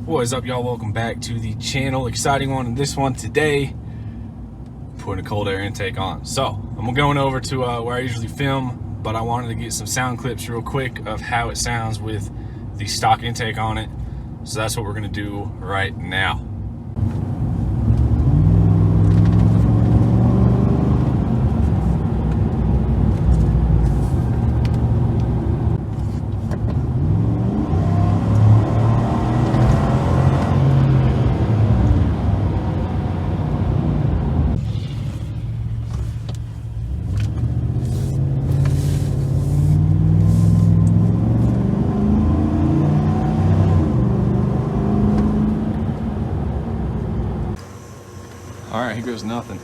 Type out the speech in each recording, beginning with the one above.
What is up, y'all? Welcome back to the channel. Exciting one in this one today. Putting a cold air intake on. So I'm going over to where I usually film, but I wanted to get some sound clips real quick of how it sounds with the stock intake on it. So that's what we're gonna do right now. All right, here goes nothing.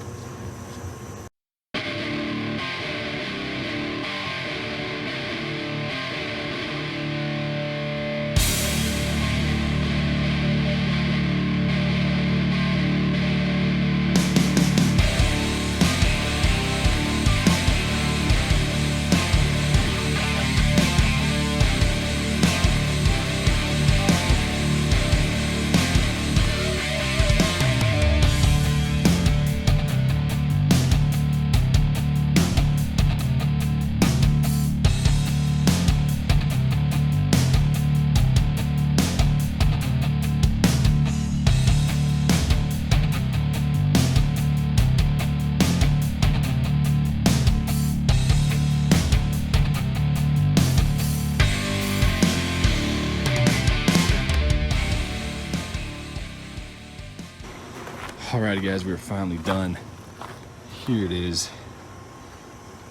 Alrighty guys, we are finally done. Here it is.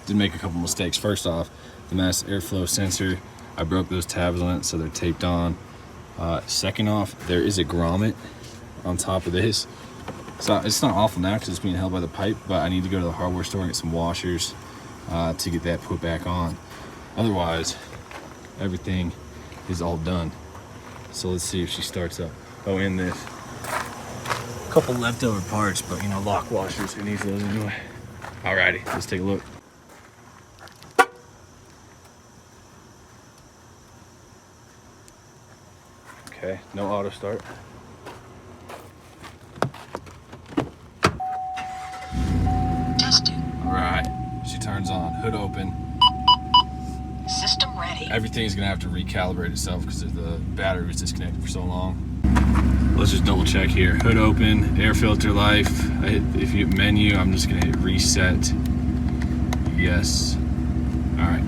Did make a couple mistakes. First off, the mass airflow sensor, I broke those tabs on it, so they're taped on. Second off, there is a grommet on top of this. So it's not awful now because it's being held by the pipe, but I need to go to the hardware store and get some washers to get that put back on. Otherwise, everything is all done. So let's see if she starts up. Oh, in this. Couple leftover parts, but you know, lock washers, who needs those anyway? Alrighty, let's take a look. Okay, no auto start. Testing. Alright, she turns on, hood open. System ready. Everything's gonna have to recalibrate itself because the battery was disconnected for so long. Let's just double check here. Hood open, air filter life. If you hit menu, I'm just gonna hit reset. Yes. All right.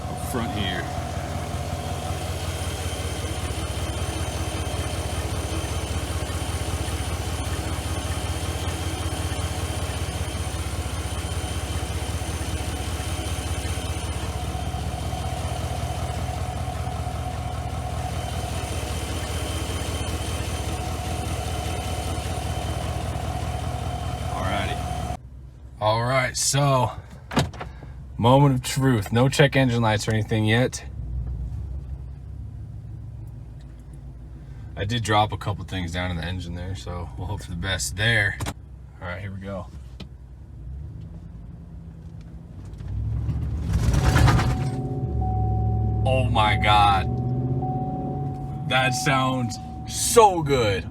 Up front here. All right, so moment of truth. No check engine lights or anything yet. I did drop a couple things down in the engine there, so we'll hope for the best there. All right, here we go. Oh my God. That sounds so good.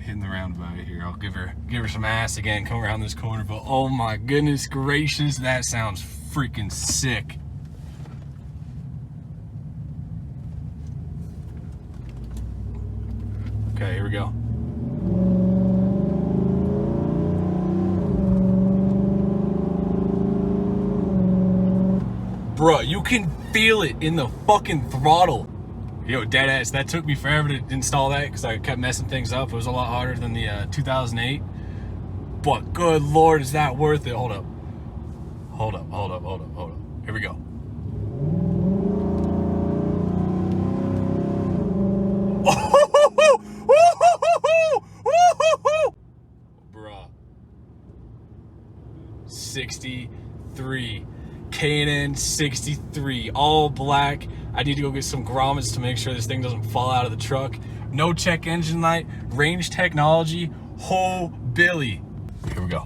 Hitting the roundabout here. I'll give her some ass again, come around this corner, but oh my goodness gracious, that sounds freaking sick. Okay, here we go. Bruh, you can feel it in the fucking throttle. Yo, deadass, that took me forever to install that because I kept messing things up. It was a lot harder than the 2008. But good Lord, is that worth it? Hold up. Hold up, hold up, hold up, hold up. Here we go. Bruh. 63. K&N 63, all black. I need to go get some grommets to make sure this thing doesn't fall out of the truck. No check engine light, range technology, whole Billy. Here we go.